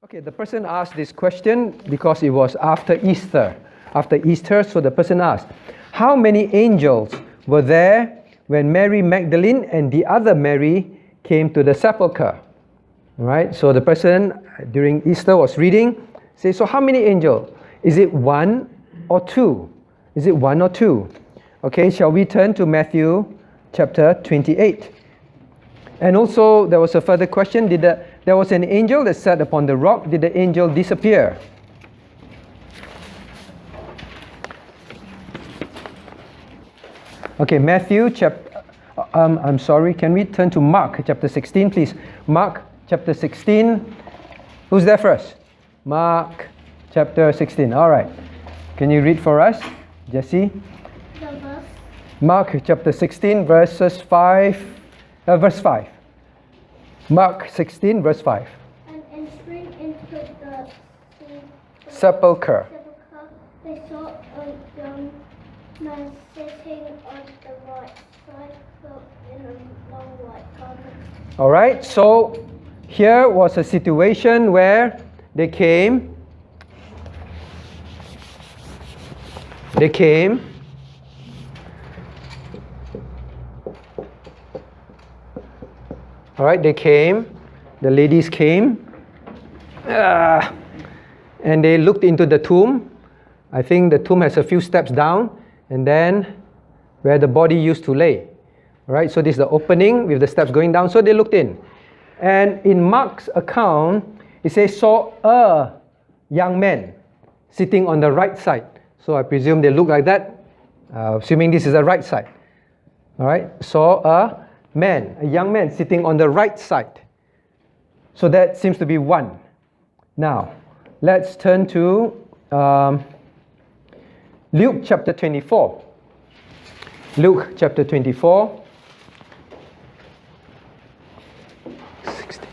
Okay, the person asked this question because it was after Easter. So the person asked, how many angels were there when Mary Magdalene and the other Mary came to the sepulchre? All right, so the person during Easter was reading, say, so how many angels? Is it one or two? Is it one or two? Okay, shall we turn to Matthew chapter 28? And also, there was a further question. There was an angel that sat upon the rock. Did the angel disappear? Okay, Matthew chapter... I'm sorry, can we turn to Mark chapter 16, please? Mark chapter 16. Who's there first? Mark chapter 16. All right. Can you read for us, Jesse? Mark chapter 16, verse 5. Mark 16, verse 5. And entering into the sepulchre, they saw a young man sitting on the right side, clothed in a long white garment. All right, so here was a situation where they came. All right, they came. The ladies came. And they looked into the tomb. I think the tomb has a few steps down. And then where the body used to lay. All right, so this is the opening with the steps going down. So they looked in. And in Mark's account, it says, saw a young man sitting on the right side. So I presume they look like that, assuming this is the right side. All right, saw a young man sitting on the right side. So that seems to be one. Now, let's turn to Luke chapter 24. Luke chapter 24. 16.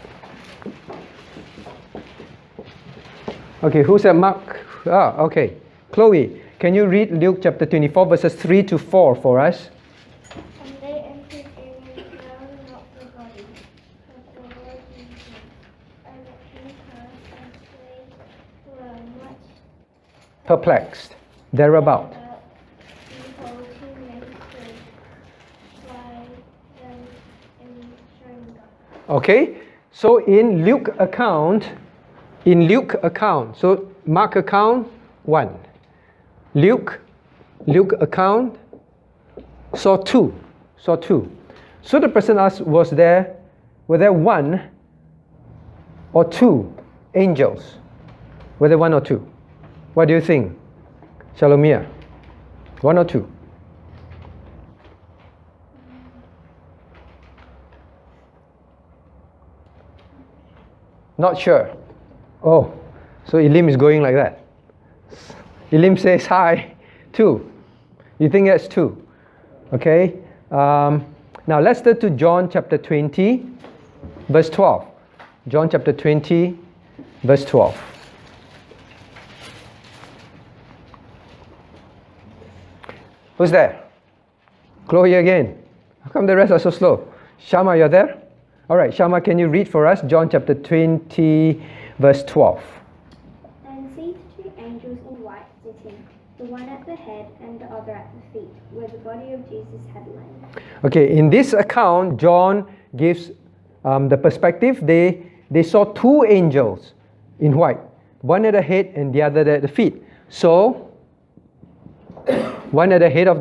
Okay, who's at Mark? Okay. Chloe, can you read Luke chapter 24, verses 3 to 4 for us? And they entered in and found not the body of the Lord Jesus. And he heard and they were much perplexed thereabout. Behold, two men stood by them in showing God. Okay, so in Luke account, so Mark account, 1. Luke account, saw two. So the person asked, were there one or two angels? Were there one or two? What do you think, Shalomia? One or two? Not sure. Oh, so Elim is going like that. Elim says hi. 2. You think that's 2? Okay. Now let's turn to John chapter 20, verse 12. John chapter 20, verse 12. Who's there? Chloe again. How come the rest are so slow? Shama, you're there? All right, Shama, can you read for us John chapter 20, verse 12? And see 2 angels in white sitting, the one at the head and the other at the feet, where the body of Jesus had lain. Okay, in this account, John gives the perspective. They saw 2 angels in white, one at the head and the other at the feet. So, one at the head of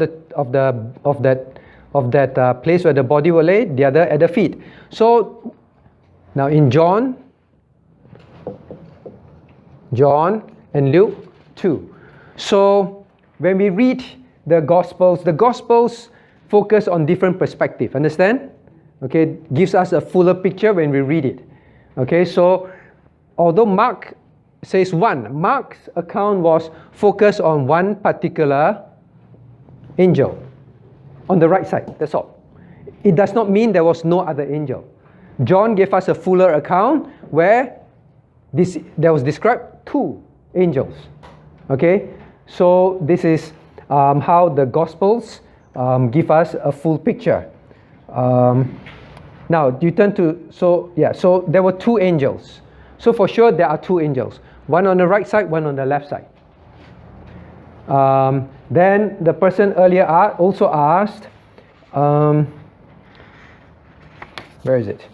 that place where the body will lay, the other at the feet. So, now in John and Luke 2. So, when we read the Gospels focus on different perspectives. Understand? Okay, gives us a fuller picture when we read it. Okay, so although Mark says one, Mark's account was focused on one particular angel on the right side. That's all. It does not mean there was no other angel. John gave us a fuller account where there was described 2 angels. Okay, so this is how the Gospels give us a full picture. Now you turn to so there were 2 angels. So for sure there are two angels, one on the right side, one on the left side. Then the person earlier also asked, where is it?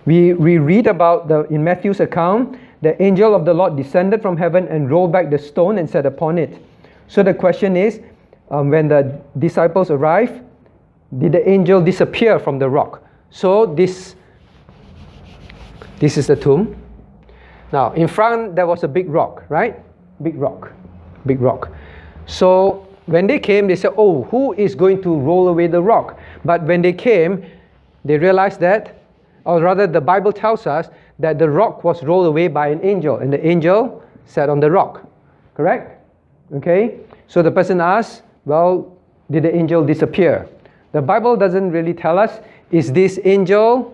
We read about in Matthew's account, the angel of the Lord descended from heaven and rolled back the stone and sat upon it. So the question is, when the disciples arrived, did the angel disappear from the rock? So this is the tomb. Now in front there was a big rock, right? Big rock. So when they came, they said, oh, who is going to roll away the rock? But when they came, they realized that, or rather the Bible tells us that the rock was rolled away by an angel, and the angel sat on the rock. Correct? Okay? So the person asked, well, did the angel disappear? The Bible doesn't really tell us, is this angel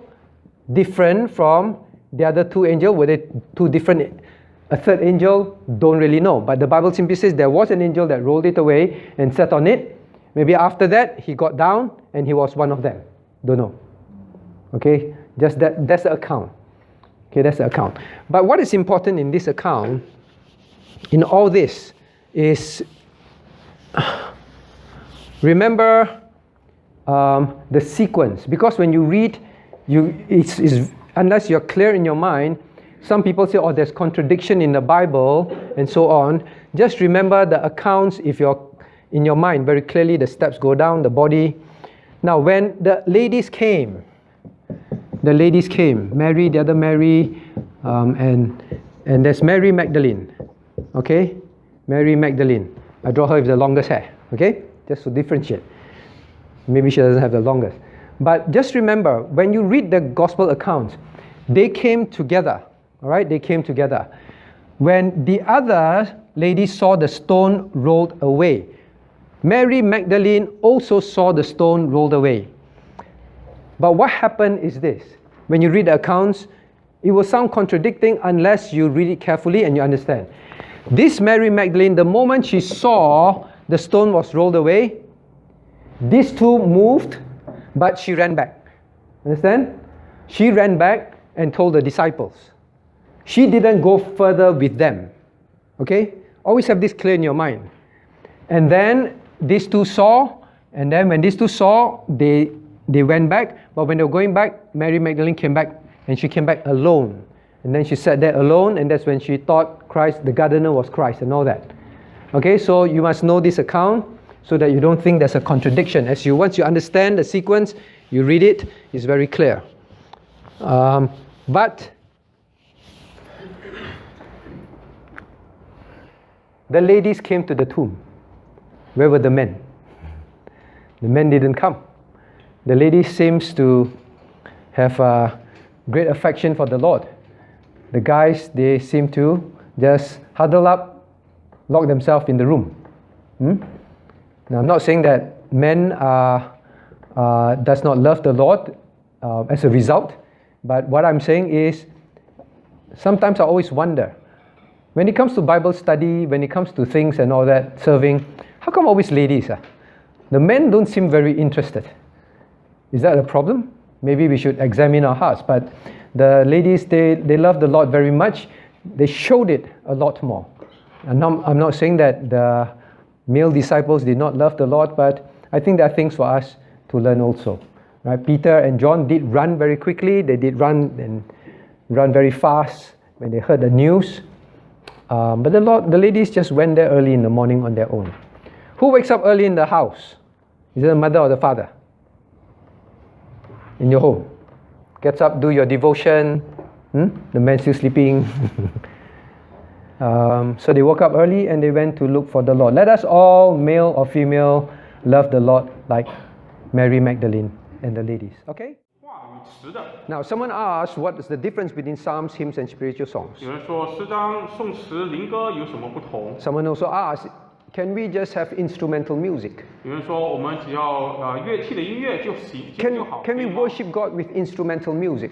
different from the other two angels? Were they two different? A third angel? Don't really know. But the Bible simply says there was an angel that rolled it away and sat on it. Maybe after that, he got down and he was one of them. Don't know. Okay? Just that's the account. Okay, that's the account. But what is important in this account, in all this, is remember the sequence. Because when you read, unless you're clear in your mind, some people say, oh, there's contradiction in the Bible and so on. Just remember the accounts, if you're in your mind very clearly, the steps go down, the body. Now when the ladies came, Mary, the other Mary, and there's Mary Magdalene. Okay? Mary Magdalene. I draw her with the longest hair. Okay? Just to differentiate. Maybe she doesn't have the longest. But just remember, when you read the gospel accounts, they came together. Alright? They came together. When the other lady saw the stone rolled away, Mary Magdalene also saw the stone rolled away. But what happened is this. When you read the accounts, it will sound contradicting unless you read it carefully and you understand. This Mary Magdalene, the moment she saw the stone was rolled away, these two moved, but she ran back. Understand? She ran back and told the disciples. She didn't go further with them. Okay? Always have this clear in your mind. And then these two saw, and then when these two saw, they went back. But when they were going back, Mary Magdalene came back, and she came back alone. And then she sat there alone, and that's when she thought Christ, the gardener was Christ and all that. Okay, so you must know this account so that you don't think there's a contradiction. Once you understand the sequence, you read it, it's very clear. But the ladies came to the tomb. Where were the men? The men didn't come. The ladies seems to have a great affection for the Lord. The guys, they seem to just huddle up, lock themselves in the room. Now, I'm not saying that men does not love the Lord as a result, but what I'm saying is, sometimes I always wonder, when it comes to Bible study, when it comes to things and all that, serving, how come always ladies? The men don't seem very interested. Is that a problem? Maybe we should examine our hearts. But the ladies, they love the Lord very much. They showed it a lot more. I'm not saying that the male disciples did not love the Lord, but I think there are things for us to learn also. Right? Peter and John did run very quickly. They did run very fast when they heard the news. But the ladies just went there early in the morning on their own. Who wakes up early in the house? Is it the mother or the father? In your home. Gets up, do your devotion. The man still sleeping. So they woke up early and they went to look for the Lord. Let us all, male or female, love the Lord like Mary Magdalene and the ladies. Okay? Now, someone asked, what is the difference between psalms, hymns, and spiritual songs? Someone also asked, can we just have instrumental music? Can we worship God with instrumental music?